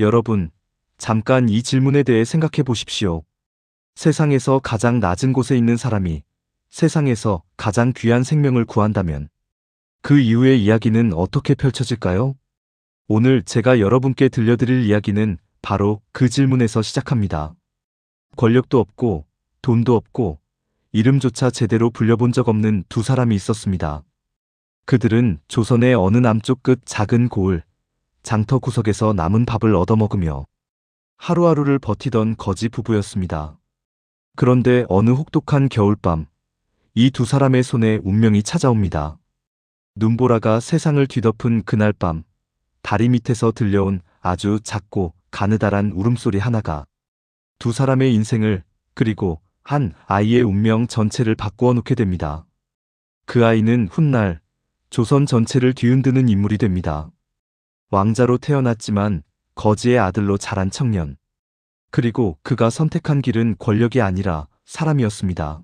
여러분, 잠깐 이 질문에 대해 생각해 보십시오. 세상에서 가장 낮은 곳에 있는 사람이 세상에서 가장 귀한 생명을 구한다면 그 이후의 이야기는 어떻게 펼쳐질까요? 오늘 제가 여러분께 들려드릴 이야기는 바로 그 질문에서 시작합니다. 권력도 없고 돈도 없고 이름조차 제대로 불려본 적 없는 두 사람이 있었습니다. 그들은 조선의 어느 남쪽 끝 작은 고을, 장터 구석에서 남은 밥을 얻어먹으며 하루하루를 버티던 거지 부부였습니다. 그런데 어느 혹독한 겨울밤, 이 두 사람의 손에 운명이 찾아옵니다. 눈보라가 세상을 뒤덮은 그날 밤, 다리 밑에서 들려온 아주 작고 가느다란 울음소리 하나가 두 사람의 인생을, 그리고 한 아이의 운명 전체를 바꾸어 놓게 됩니다. 그 아이는 훗날 조선 전체를 뒤흔드는 인물이 됩니다. 왕자로 태어났지만 거지의 아들로 자란 청년. 그리고 그가 선택한 길은 권력이 아니라 사람이었습니다.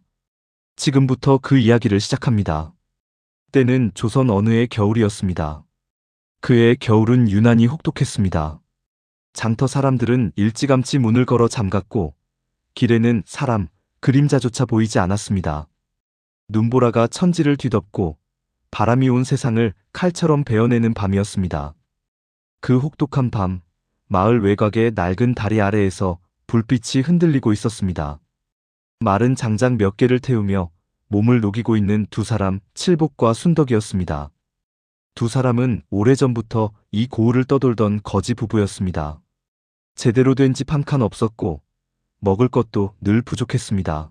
지금부터 그 이야기를 시작합니다. 때는 조선 어느 해 겨울이었습니다. 그의 겨울은 유난히 혹독했습니다. 장터 사람들은 일찌감치 문을 걸어 잠갔고 길에는 사람, 그림자조차 보이지 않았습니다. 눈보라가 천지를 뒤덮고 바람이 온 세상을 칼처럼 베어내는 밤이었습니다. 그 혹독한 밤, 마을 외곽의 낡은 다리 아래에서 불빛이 흔들리고 있었습니다. 마른 장작 몇 개를 태우며 몸을 녹이고 있는 두 사람, 칠복과 순덕이었습니다. 두 사람은 오래전부터 이 고을을 떠돌던 거지 부부였습니다. 제대로 된 집 한 칸 없었고 먹을 것도 늘 부족했습니다.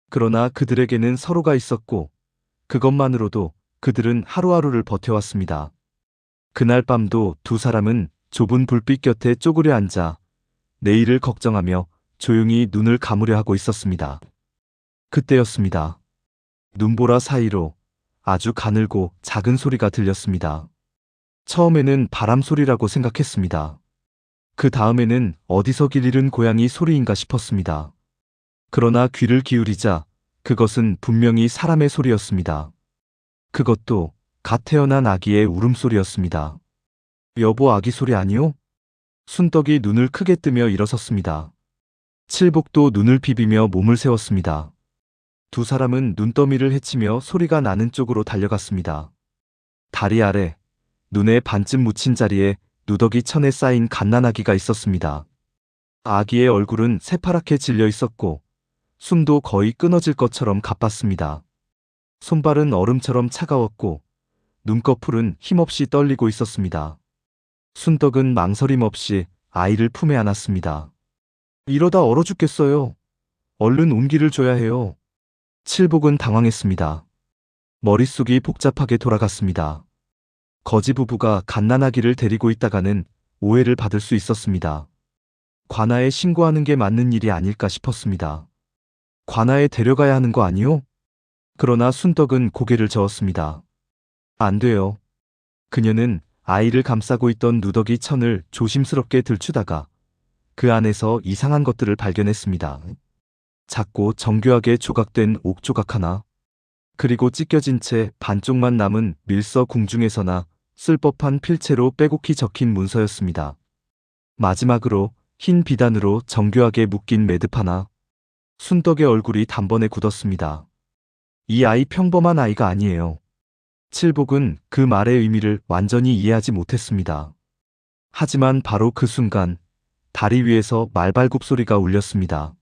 그러나 그들에게는 서로가 있었고 그것만으로도 그들은 하루하루를 버텨왔습니다. 그날 밤도 두 사람은 좁은 불빛 곁에 쪼그려 앉아 내일을 걱정하며 조용히 눈을 감으려 하고 있었습니다. 그때였습니다. 눈보라 사이로 아주 가늘고 작은 소리가 들렸습니다. 처음에는 바람 소리라고 생각했습니다. 그 다음에는 어디서 길 잃은 고양이 소리인가 싶었습니다. 그러나 귀를 기울이자 그것은 분명히 사람의 소리였습니다. 그것도 갓 태어난 아기의 울음소리였습니다. 여보, 아기 소리 아니오? 순덕이 눈을 크게 뜨며 일어섰습니다. 칠복도 눈을 비비며 몸을 세웠습니다. 두 사람은 눈더미를 헤치며 소리가 나는 쪽으로 달려갔습니다. 다리 아래, 눈에 반쯤 묻힌 자리에 누더기 천에 쌓인 갓난아기가 있었습니다. 아기의 얼굴은 새파랗게 질려 있었고 숨도 거의 끊어질 것처럼 가빴습니다. 손발은 얼음처럼 차가웠고 눈꺼풀은 힘없이 떨리고 있었습니다. 순덕은 망설임 없이 아이를 품에 안았습니다. 이러다 얼어 죽겠어요. 얼른 온기를 줘야 해요. 칠복은 당황했습니다. 머릿속이 복잡하게 돌아갔습니다. 거지 부부가 갓난아기를 데리고 있다가는 오해를 받을 수 있었습니다. 관아에 신고하는 게 맞는 일이 아닐까 싶었습니다. 관아에 데려가야 하는 거 아니요? 그러나 순덕은 고개를 저었습니다. 안 돼요. 그녀는 아이를 감싸고 있던 누더기 천을 조심스럽게 들추다가 그 안에서 이상한 것들을 발견했습니다. 작고 정교하게 조각된 옥조각 하나, 그리고 찢겨진 채 반쪽만 남은 밀서 궁중에서나 쓸 법한 필체로 빼곡히 적힌 문서였습니다. 마지막으로 흰 비단으로 정교하게 묶인 매듭 하나. 순덕의 얼굴이 단번에 굳었습니다. 이 아이 평범한 아이가 아니에요. 칠복은 그 말의 의미를 완전히 이해하지 못했습니다. 하지만 바로 그 순간 다리 위에서 말발굽 소리가 울렸습니다.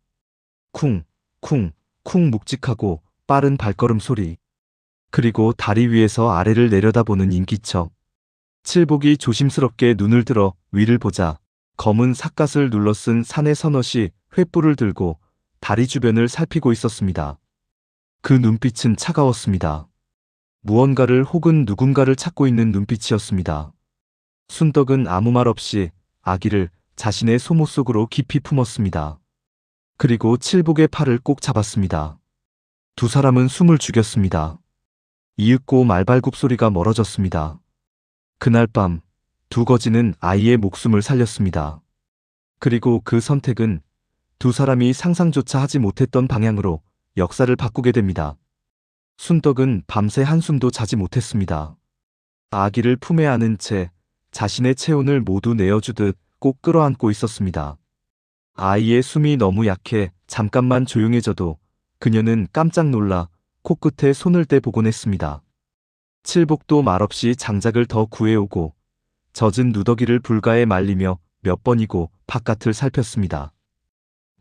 쿵, 쿵, 쿵 묵직하고 빠른 발걸음 소리. 그리고 다리 위에서 아래를 내려다보는 인기척. 칠복이 조심스럽게 눈을 들어 위를 보자 검은 삿갓을 눌러쓴 사내 서넛이 횃불을 들고 다리 주변을 살피고 있었습니다. 그 눈빛은 차가웠습니다. 무언가를 혹은 누군가를 찾고 있는 눈빛이었습니다. 순덕은 아무 말 없이 아기를 자신의 소모 속으로 깊이 품었습니다. 그리고 칠복의 팔을 꼭 잡았습니다. 두 사람은 숨을 죽였습니다. 이윽고 말발굽 소리가 멀어졌습니다. 그날 밤 두 거지는 아이의 목숨을 살렸습니다. 그리고 그 선택은 두 사람이 상상조차 하지 못했던 방향으로 역사를 바꾸게 됩니다. 순덕은 밤새 한숨도 자지 못했습니다. 아기를 품에 안은 채 자신의 체온을 모두 내어주듯 꼭 끌어안고 있었습니다. 아이의 숨이 너무 약해 잠깐만 조용해져도 그녀는 깜짝 놀라 코끝에 손을 대 보곤 했습니다. 칠복도 말없이 장작을 더 구해오고 젖은 누더기를 불가에 말리며 몇 번이고 바깥을 살폈습니다.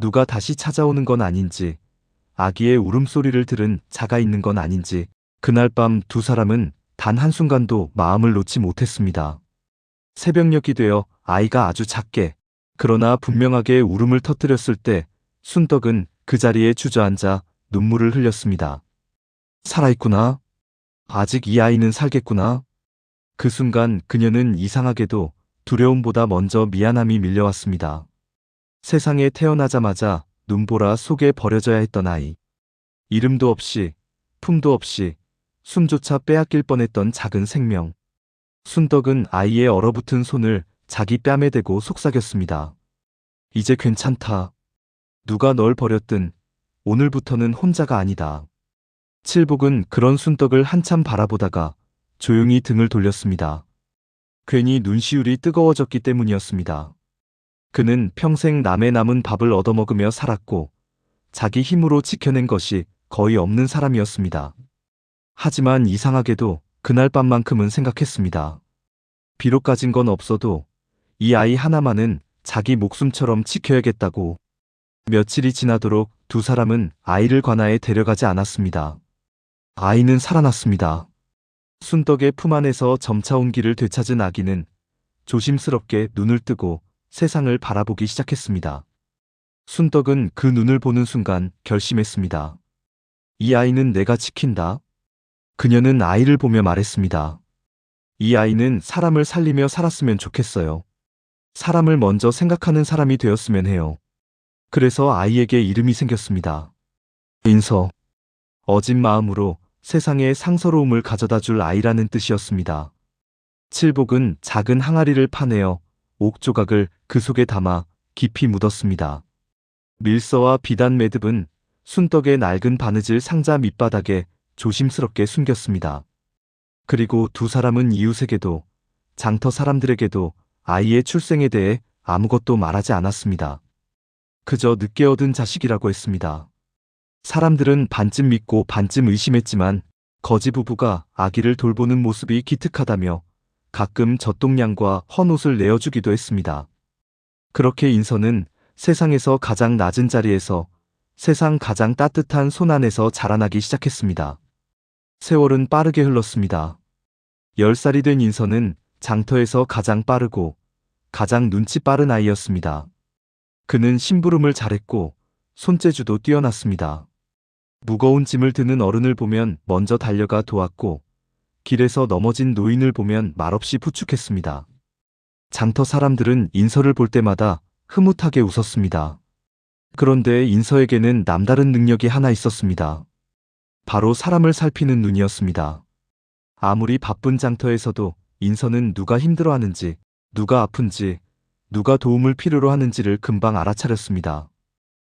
누가 다시 찾아오는 건 아닌지, 아기의 울음소리를 들은 자가 있는 건 아닌지, 그날 밤 두 사람은 단 한순간도 마음을 놓지 못했습니다. 새벽녘이 되어 아이가 아주 작게, 그러나 분명하게 울음을 터뜨렸을 때 순덕은 그 자리에 주저앉아 눈물을 흘렸습니다. 살아있구나. 아직 이 아이는 살겠구나. 그 순간 그녀는 이상하게도 두려움보다 먼저 미안함이 밀려왔습니다. 세상에 태어나자마자 눈보라 속에 버려져야 했던 아이. 이름도 없이, 품도 없이, 숨조차 빼앗길 뻔했던 작은 생명. 순덕은 아이의 얼어붙은 손을 자기 뺨에 대고 속삭였습니다. 이제 괜찮다. 누가 널 버렸든 오늘부터는 혼자가 아니다. 칠복은 그런 순덕을 한참 바라보다가 조용히 등을 돌렸습니다. 괜히 눈시울이 뜨거워졌기 때문이었습니다. 그는 평생 남의 남은 밥을 얻어먹으며 살았고 자기 힘으로 지켜낸 것이 거의 없는 사람이었습니다. 하지만 이상하게도 그날 밤만큼은 생각했습니다. 비록 가진 건 없어도 이 아이 하나만은 자기 목숨처럼 지켜야겠다고. 며칠이 지나도록 두 사람은 아이를 관아에 데려가지 않았습니다. 아이는 살아났습니다. 순덕의 품 안에서 점차 온기를 되찾은 아기는 조심스럽게 눈을 뜨고 세상을 바라보기 시작했습니다. 순덕은 그 눈을 보는 순간 결심했습니다. 이 아이는 내가 지킨다. 그녀는 아이를 보며 말했습니다. 이 아이는 사람을 살리며 살았으면 좋겠어요. 사람을 먼저 생각하는 사람이 되었으면 해요. 그래서 아이에게 이름이 생겼습니다. 인서. 어진 마음으로 세상에 상서로움을 가져다 줄 아이라는 뜻이었습니다. 칠복은 작은 항아리를 파내어 옥조각을 그 속에 담아 깊이 묻었습니다. 밀서와 비단 매듭은 순덕의 낡은 바느질 상자 밑바닥에 조심스럽게 숨겼습니다. 그리고 두 사람은 이웃에게도 장터 사람들에게도 아이의 출생에 대해 아무것도 말하지 않았습니다. 그저 늦게 얻은 자식이라고 했습니다. 사람들은 반쯤 믿고 반쯤 의심했지만 거지 부부가 아기를 돌보는 모습이 기특하다며 가끔 젖동량과 헌옷을 내어주기도 했습니다. 그렇게 인서는 세상에서 가장 낮은 자리에서 세상 가장 따뜻한 손 안에서 자라나기 시작했습니다. 세월은 빠르게 흘렀습니다. 10살이 된 인서는 장터에서 가장 빠르고 가장 눈치 빠른 아이였습니다. 그는 심부름을 잘했고 손재주도 뛰어났습니다. 무거운 짐을 드는 어른을 보면 먼저 달려가 도왔고 길에서 넘어진 노인을 보면 말없이 부축했습니다. 장터 사람들은 인서를 볼 때마다 흐뭇하게 웃었습니다. 그런데 인서에게는 남다른 능력이 하나 있었습니다. 바로 사람을 살피는 눈이었습니다. 아무리 바쁜 장터에서도 인서는 누가 힘들어하는지, 누가 아픈지, 누가 도움을 필요로 하는지를 금방 알아차렸습니다.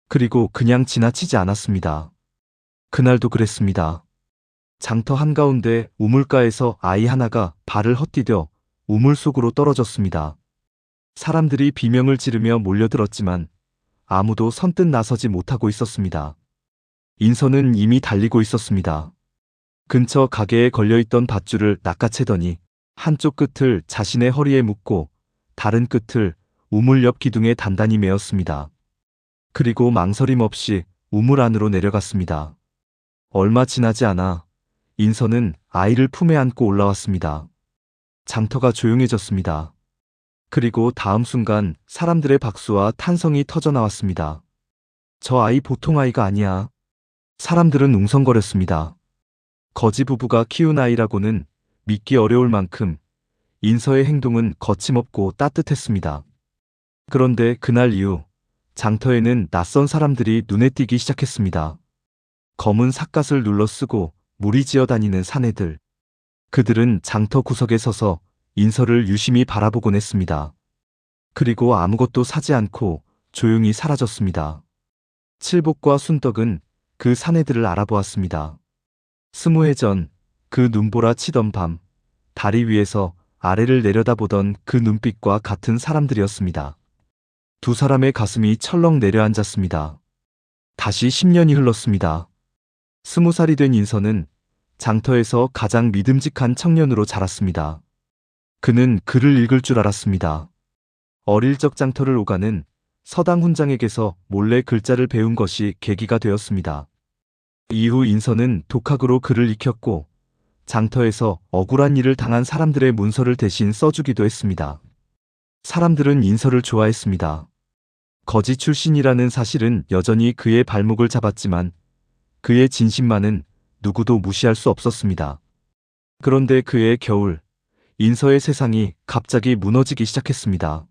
그리고 그냥 지나치지 않았습니다. 그날도 그랬습니다. 장터 한가운데 우물가에서 아이 하나가 발을 헛디뎌 우물 속으로 떨어졌습니다. 사람들이 비명을 지르며 몰려들었지만 아무도 선뜻 나서지 못하고 있었습니다. 인서는 이미 달리고 있었습니다. 근처 가게에 걸려있던 밧줄을 낚아채더니 한쪽 끝을 자신의 허리에 묶고 다른 끝을 우물 옆 기둥에 단단히 메었습니다. 그리고 망설임 없이 우물 안으로 내려갔습니다. 얼마 지나지 않아 인서는 아이를 품에 안고 올라왔습니다. 장터가 조용해졌습니다. 그리고 다음 순간 사람들의 박수와 탄성이 터져나왔습니다. 저 아이 보통 아이가 아니야. 사람들은 웅성거렸습니다. 거지 부부가 키운 아이라고는 믿기 어려울 만큼 인서의 행동은 거침없고 따뜻했습니다. 그런데 그날 이후 장터에는 낯선 사람들이 눈에 띄기 시작했습니다. 검은 삿갓을 눌러쓰고 무리지어 다니는 사내들. 그들은 장터 구석에 서서 인서를 유심히 바라보곤 했습니다. 그리고 아무것도 사지 않고 조용히 사라졌습니다. 칠복과 순덕은 그 사내들을 알아보았습니다. 20해 전 그 눈보라 치던 밤, 다리 위에서 아래를 내려다보던 그 눈빛과 같은 사람들이었습니다. 두 사람의 가슴이 철렁 내려앉았습니다. 다시 10년이 흘렀습니다. 20살이 된 인선은 장터에서 가장 믿음직한 청년으로 자랐습니다. 그는 글을 읽을 줄 알았습니다. 어릴 적 장터를 오가는 서당 훈장에게서 몰래 글자를 배운 것이 계기가 되었습니다. 이후 인선은 독학으로 글을 익혔고 장터에서 억울한 일을 당한 사람들의 문서를 대신 써주기도 했습니다. 사람들은 인선을 좋아했습니다. 거지 출신이라는 사실은 여전히 그의 발목을 잡았지만 그의 진심만은 누구도 무시할 수 없었습니다. 그런데 그의 겨울, 인서의 세상이 갑자기 무너지기 시작했습니다.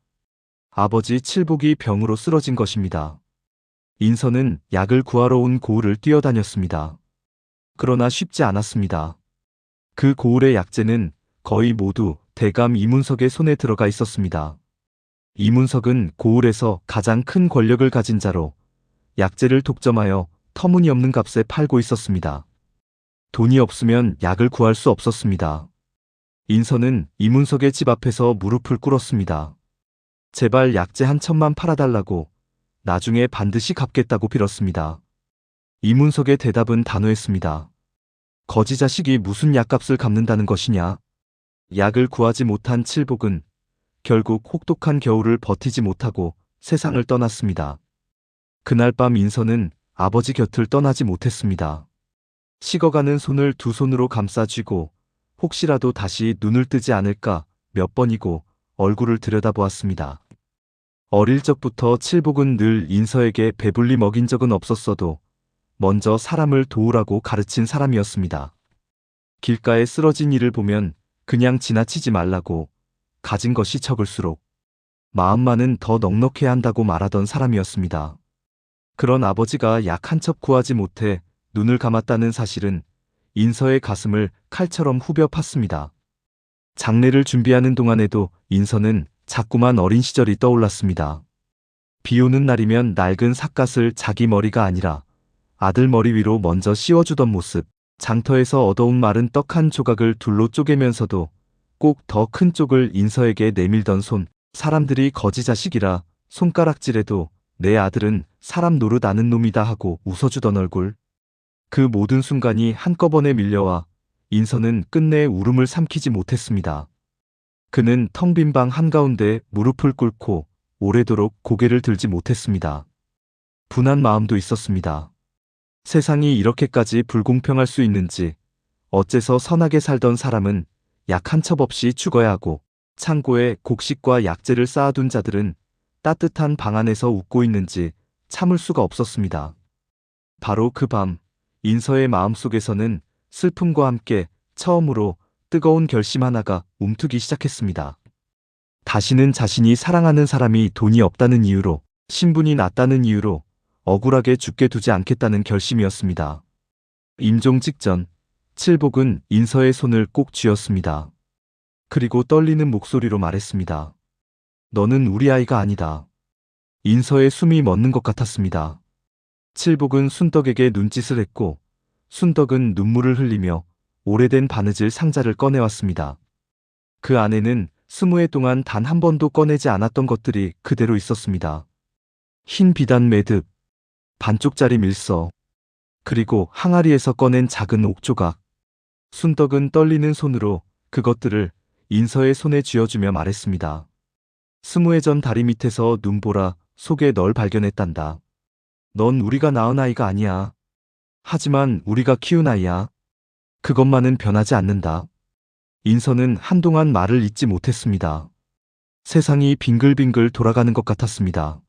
아버지 칠복이 병으로 쓰러진 것입니다. 인서는 약을 구하러 온 고을을 뛰어다녔습니다. 그러나 쉽지 않았습니다. 그 고을의 약재는 거의 모두 대감 이문석의 손에 들어가 있었습니다. 이문석은 고을에서 가장 큰 권력을 가진 자로 약재를 독점하여 터무니없는 값에 팔고 있었습니다. 돈이 없으면 약을 구할 수 없었습니다. 인선은 이문석의 집 앞에서 무릎을 꿇었습니다. 제발 약재 한 첩만 팔아달라고, 나중에 반드시 갚겠다고 빌었습니다. 이문석의 대답은 단호했습니다. 거지 자식이 무슨 약값을 갚는다는 것이냐. 약을 구하지 못한 칠복은 결국 혹독한 겨울을 버티지 못하고 세상을 떠났습니다. 그날 밤 인선은 아버지 곁을 떠나지 못했습니다. 식어가는 손을 두 손으로 감싸 쥐고 혹시라도 다시 눈을 뜨지 않을까 몇 번이고 얼굴을 들여다보았습니다. 어릴 적부터 칠복은 늘 인서에게 배불리 먹인 적은 없었어도 먼저 사람을 도우라고 가르친 사람이었습니다. 길가에 쓰러진 이를 보면 그냥 지나치지 말라고, 가진 것이 적을수록 마음만은 더 넉넉해야 한다고 말하던 사람이었습니다. 그런 아버지가 약 한 첩 구하지 못해 눈을 감았다는 사실은 인서의 가슴을 칼처럼 후벼 팠습니다. 장례를 준비하는 동안에도 인서는 자꾸만 어린 시절이 떠올랐습니다. 비 오는 날이면 낡은 삿갓을 자기 머리가 아니라 아들 머리 위로 먼저 씌워주던 모습, 장터에서 얻어온 마른 떡 한 조각을 둘로 쪼개면서도 꼭 더 큰 쪽을 인서에게 내밀던 손, 사람들이 거지 자식이라 손가락질해도 내 아들은 사람 노릇 아는 놈이다 하고 웃어주던 얼굴. 그 모든 순간이 한꺼번에 밀려와 인서는 끝내 울음을 삼키지 못했습니다. 그는 텅 빈 방 한가운데 무릎을 꿇고 오래도록 고개를 들지 못했습니다. 분한 마음도 있었습니다. 세상이 이렇게까지 불공평할 수 있는지, 어째서 선하게 살던 사람은 약 한 첩 없이 죽어야 하고 창고에 곡식과 약재를 쌓아둔 자들은 따뜻한 방 안에서 웃고 있는지 참을 수가 없었습니다. 바로 그 밤, 인서의 마음속에서는 슬픔과 함께 처음으로 뜨거운 결심 하나가 움트기 시작했습니다. 다시는 자신이 사랑하는 사람이 돈이 없다는 이유로, 신분이 낮다는 이유로 억울하게 죽게 두지 않겠다는 결심이었습니다. 임종 직전, 칠복은 인서의 손을 꼭 쥐었습니다. 그리고 떨리는 목소리로 말했습니다. 너는 우리 아이가 아니다. 인서의 숨이 멎는 것 같았습니다. 칠복은 순덕에게 눈짓을 했고 순덕은 눈물을 흘리며 오래된 바느질 상자를 꺼내왔습니다. 그 안에는 20해 동안 단 한 번도 꺼내지 않았던 것들이 그대로 있었습니다. 흰 비단 매듭, 반쪽짜리 밀서, 그리고 항아리에서 꺼낸 작은 옥조각. 순덕은 떨리는 손으로 그것들을 인서의 손에 쥐어주며 말했습니다. 20해 전 다리 밑에서 눈보라 속에 널 발견했단다. 넌 우리가 낳은 아이가 아니야. 하지만 우리가 키운 아이야. 그것만은 변하지 않는다. 인서는 한동안 말을 잇지 못했습니다. 세상이 빙글빙글 돌아가는 것 같았습니다.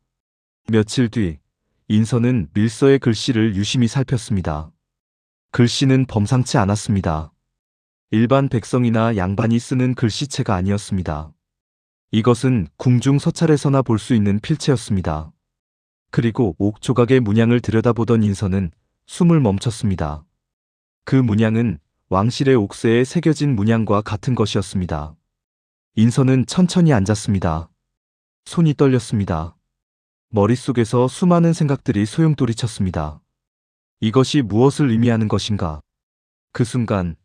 며칠 뒤, 인서는 밀서의 글씨를 유심히 살폈습니다. 글씨는 범상치 않았습니다. 일반 백성이나 양반이 쓰는 글씨체가 아니었습니다. 이것은 궁중 서찰에서나 볼 수 있는 필체였습니다. 그리고 옥조각의 문양을 들여다보던 인서는 숨을 멈췄습니다. 그 문양은 왕실의 옥새에 새겨진 문양과 같은 것이었습니다. 인서는 천천히 앉았습니다. 손이 떨렸습니다. 머릿속에서 수많은 생각들이 소용돌이쳤습니다. 이것이 무엇을 의미하는 것인가? 그 순간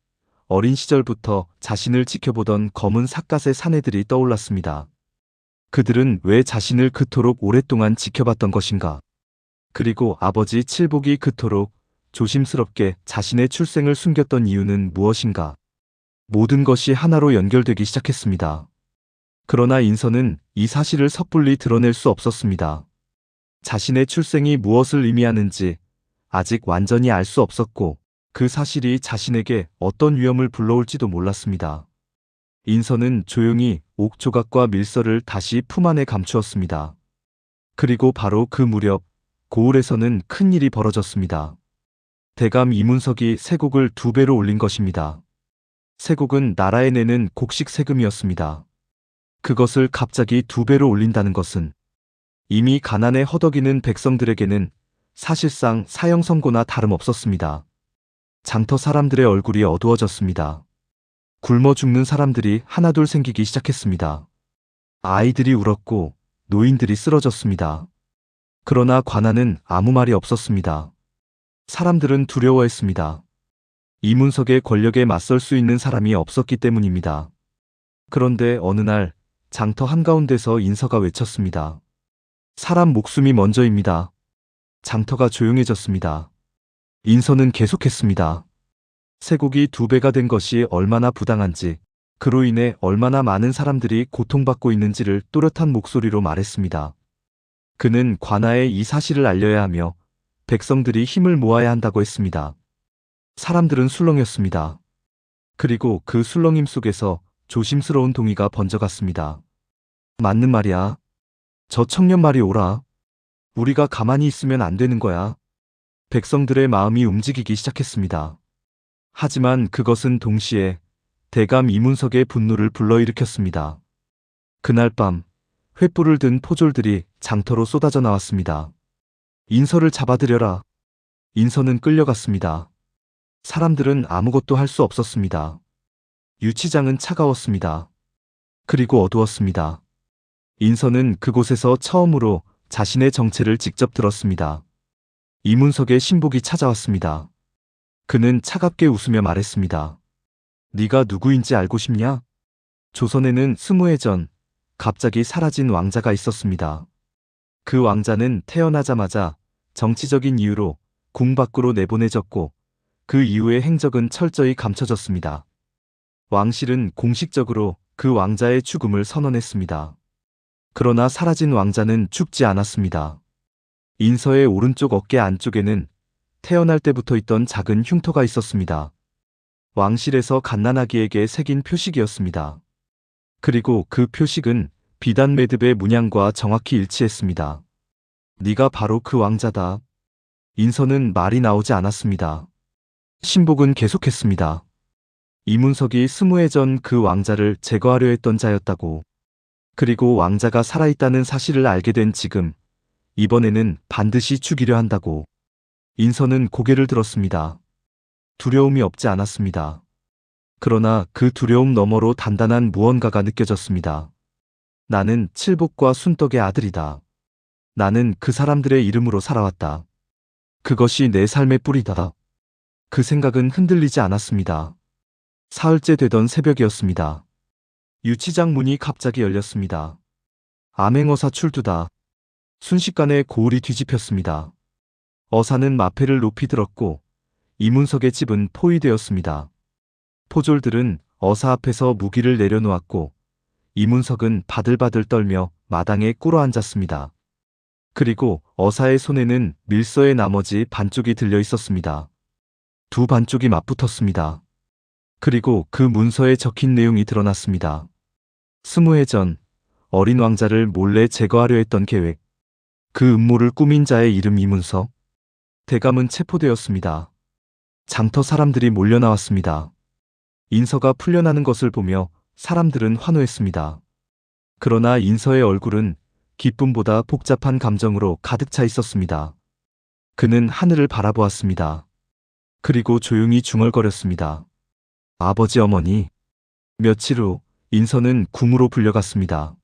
어린 시절부터 자신을 지켜보던 검은 삿갓의 사내들이 떠올랐습니다. 그들은 왜 자신을 그토록 오랫동안 지켜봤던 것인가? 그리고 아버지 칠복이 그토록 조심스럽게 자신의 출생을 숨겼던 이유는 무엇인가? 모든 것이 하나로 연결되기 시작했습니다. 그러나 인서는 이 사실을 섣불리 드러낼 수 없었습니다. 자신의 출생이 무엇을 의미하는지 아직 완전히 알 수 없었고 그 사실이 자신에게 어떤 위험을 불러올지도 몰랐습니다. 인서는 조용히 옥조각과 밀서를 다시 품 안에 감추었습니다. 그리고 바로 그 무렵 고을에서는 큰 일이 벌어졌습니다. 대감 이문석이 세곡을 2배로 올린 것입니다. 세곡은 나라에 내는 곡식 세금이었습니다. 그것을 갑자기 2배로 올린다는 것은 이미 가난에 허덕이는 백성들에게는 사실상 사형 선고나 다름없었습니다. 장터 사람들의 얼굴이 어두워졌습니다. 굶어 죽는 사람들이 하나둘 생기기 시작했습니다. 아이들이 울었고 노인들이 쓰러졌습니다. 그러나 관아는 아무 말이 없었습니다. 사람들은 두려워했습니다. 이문석의 권력에 맞설 수 있는 사람이 없었기 때문입니다. 그런데 어느 날 장터 한가운데서 인서가 외쳤습니다. 사람 목숨이 먼저입니다. 장터가 조용해졌습니다. 인서는 계속했습니다. 세곡이 2배가 된 것이 얼마나 부당한지, 그로 인해 얼마나 많은 사람들이 고통받고 있는지를 또렷한 목소리로 말했습니다. 그는 관아에 이 사실을 알려야 하며 백성들이 힘을 모아야 한다고 했습니다. 사람들은 술렁였습니다. 그리고 그 술렁임 속에서 조심스러운 동의가 번져갔습니다. 맞는 말이야. 저 청년 말이 옳아. 우리가 가만히 있으면 안 되는 거야. 백성들의 마음이 움직이기 시작했습니다. 하지만 그것은 동시에 대감 이문석의 분노를 불러일으켰습니다. 그날 밤 횃불을 든 포졸들이 장터로 쏟아져 나왔습니다. 인서를 잡아들여라. 인서는 끌려갔습니다. 사람들은 아무것도 할 수 없었습니다. 유치장은 차가웠습니다. 그리고 어두웠습니다. 인서는 그곳에서 처음으로 자신의 정체를 직접 들었습니다. 이문석의 신복이 찾아왔습니다. 그는 차갑게 웃으며 말했습니다. 네가 누구인지 알고 싶냐? 조선에는 20해 전 갑자기 사라진 왕자가 있었습니다. 그 왕자는 태어나자마자 정치적인 이유로 궁 밖으로 내보내졌고 그 이후의 행적은 철저히 감춰졌습니다. 왕실은 공식적으로 그 왕자의 죽음을 선언했습니다. 그러나 사라진 왕자는 죽지 않았습니다. 인서의 오른쪽 어깨 안쪽에는 태어날 때부터 있던 작은 흉터가 있었습니다. 왕실에서 갓난아기에게 새긴 표식이었습니다. 그리고 그 표식은 비단 매듭의 문양과 정확히 일치했습니다. 네가 바로 그 왕자다. 인서는 말이 나오지 않았습니다. 신복은 계속했습니다. 이문석이 20해 전 그 왕자를 제거하려 했던 자였다고. 그리고 왕자가 살아있다는 사실을 알게 된 지금, 이번에는 반드시 죽이려 한다고. 인서는 고개를 들었습니다. 두려움이 없지 않았습니다. 그러나 그 두려움 너머로 단단한 무언가가 느껴졌습니다. 나는 칠복과 순덕의 아들이다. 나는 그 사람들의 이름으로 살아왔다. 그것이 내 삶의 뿌리다. 그 생각은 흔들리지 않았습니다. 사흘째 되던 새벽이었습니다. 유치장 문이 갑자기 열렸습니다. 암행어사 출두다. 순식간에 고을이 뒤집혔습니다. 어사는 마패를 높이 들었고 이문석의 집은 포위되었습니다. 포졸들은 어사 앞에서 무기를 내려놓았고 이문석은 바들바들 떨며 마당에 꿇어앉았습니다. 그리고 어사의 손에는 밀서의 나머지 반쪽이 들려 있었습니다. 두 반쪽이 맞붙었습니다. 그리고 그 문서에 적힌 내용이 드러났습니다. 20해 전 어린 왕자를 몰래 제거하려 했던 계획. 그 음모를 꾸민 자의 이름 이문석. 대감은 체포되었습니다. 장터 사람들이 몰려 나왔습니다. 인서가 풀려나는 것을 보며 사람들은 환호했습니다. 그러나 인서의 얼굴은 기쁨보다 복잡한 감정으로 가득 차 있었습니다. 그는 하늘을 바라보았습니다. 그리고 조용히 중얼거렸습니다. 아버지 어머니. 며칠 후 인서는 궁으로 불려갔습니다.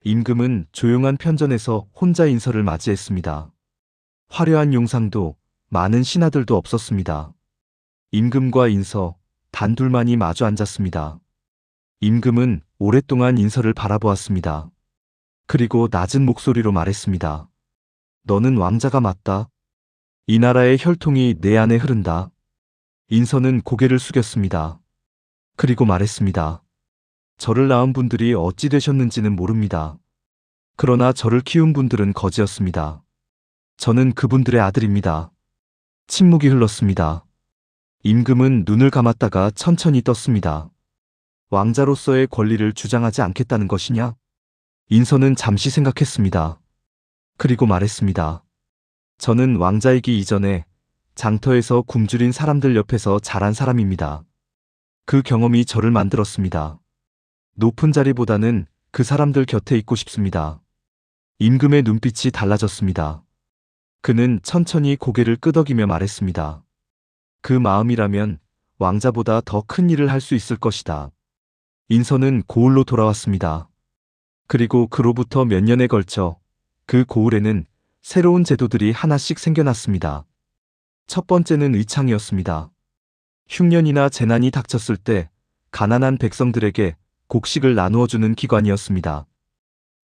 임금은 조용한 편전에서 혼자 인서를 맞이했습니다. 화려한 용상도 많은 신하들도 없었습니다. 임금과 인서, 단둘만이 마주 앉았습니다. 임금은 오랫동안 인서를 바라보았습니다. 그리고 낮은 목소리로 말했습니다. 너는 왕자가 맞다. 이 나라의 혈통이 내 안에 흐른다. 인서는 고개를 숙였습니다. 그리고 말했습니다. 저를 낳은 분들이 어찌 되셨는지는 모릅니다. 그러나 저를 키운 분들은 거지였습니다. 저는 그분들의 아들입니다. 침묵이 흘렀습니다. 임금은 눈을 감았다가 천천히 떴습니다. 왕자로서의 권리를 주장하지 않겠다는 것이냐? 인서는 잠시 생각했습니다. 그리고 말했습니다. 저는 왕자이기 이전에 장터에서 굶주린 사람들 옆에서 자란 사람입니다. 그 경험이 저를 만들었습니다. 높은 자리보다는 그 사람들 곁에 있고 싶습니다. 임금의 눈빛이 달라졌습니다. 그는 천천히 고개를 끄덕이며 말했습니다. 그 마음이라면 왕자보다 더 큰 일을 할 수 있을 것이다. 인서는 고을로 돌아왔습니다. 그리고 그로부터 몇 년에 걸쳐 그 고을에는 새로운 제도들이 하나씩 생겨났습니다. 첫 번째는 의창이었습니다. 흉년이나 재난이 닥쳤을 때 가난한 백성들에게 곡식을 나누어주는 기관이었습니다.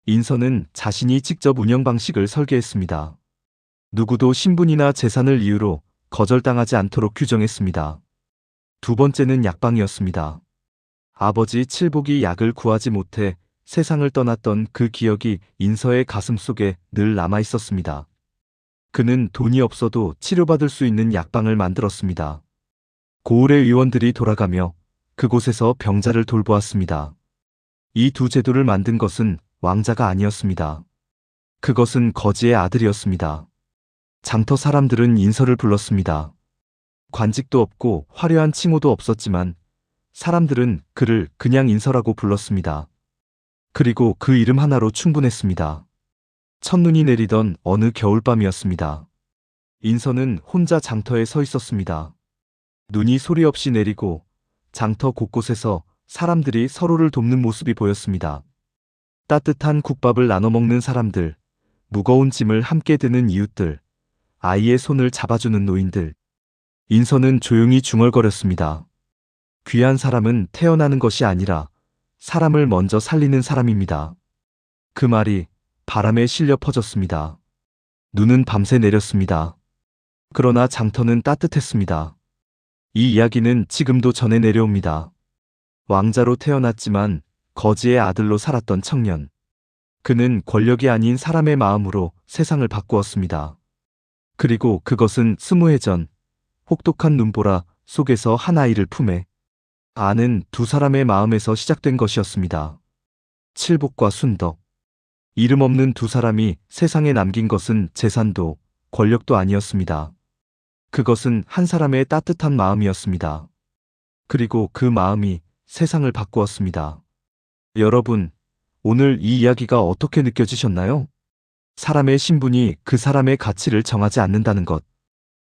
인서는 자신이 직접 운영 방식을 설계했습니다. 누구도 신분이나 재산을 이유로 거절당하지 않도록 규정했습니다. 두 번째는 약방이었습니다. 아버지 칠복이 약을 구하지 못해 세상을 떠났던 그 기억이 인서의 가슴 속에 늘 남아 있었습니다. 그는 돈이 없어도 치료받을 수 있는 약방을 만들었습니다. 고을의 의원들이 돌아가며 그곳에서 병자를 돌보았습니다. 이 두 제도를 만든 것은 왕자가 아니었습니다. 그것은 거지의 아들이었습니다. 장터 사람들은 인서를 불렀습니다. 관직도 없고 화려한 칭호도 없었지만 사람들은 그를 그냥 인서라고 불렀습니다. 그리고 그 이름 하나로 충분했습니다. 첫눈이 내리던 어느 겨울밤이었습니다. 인서는 혼자 장터에 서 있었습니다. 눈이 소리 없이 내리고 장터 곳곳에서 사람들이 서로를 돕는 모습이 보였습니다. 따뜻한 국밥을 나눠 먹는 사람들, 무거운 짐을 함께 드는 이웃들, 아이의 손을 잡아주는 노인들. 인서는 조용히 중얼거렸습니다. 귀한 사람은 태어나는 것이 아니라 사람을 먼저 살리는 사람입니다. 그 말이 바람에 실려 퍼졌습니다. 눈은 밤새 내렸습니다. 그러나 장터는 따뜻했습니다. 이 이야기는 지금도 전해 내려옵니다. 왕자로 태어났지만 거지의 아들로 살았던 청년. 그는 권력이 아닌 사람의 마음으로 세상을 바꾸었습니다. 그리고 그것은 20해 전 혹독한 눈보라 속에서 한 아이를 품에 아는 두 사람의 마음에서 시작된 것이었습니다. 칠복과 순덕. 이름 없는 두 사람이 세상에 남긴 것은 재산도 권력도 아니었습니다. 그것은 한 사람의 따뜻한 마음이었습니다. 그리고 그 마음이 세상을 바꾸었습니다. 여러분, 오늘 이 이야기가 어떻게 느껴지셨나요? 사람의 신분이 그 사람의 가치를 정하지 않는다는 것.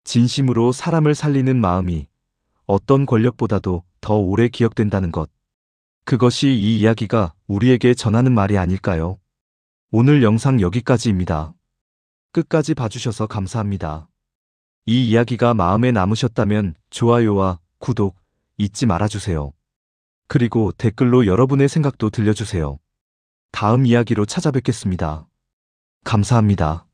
진심으로 사람을 살리는 마음이 어떤 권력보다도 더 오래 기억된다는 것. 그것이 이 이야기가 우리에게 전하는 말이 아닐까요? 오늘 영상 여기까지입니다. 끝까지 봐주셔서 감사합니다. 이 이야기가 마음에 남으셨다면 좋아요와 구독 잊지 말아주세요. 그리고 댓글로 여러분의 생각도 들려주세요. 다음 이야기로 찾아뵙겠습니다. 감사합니다.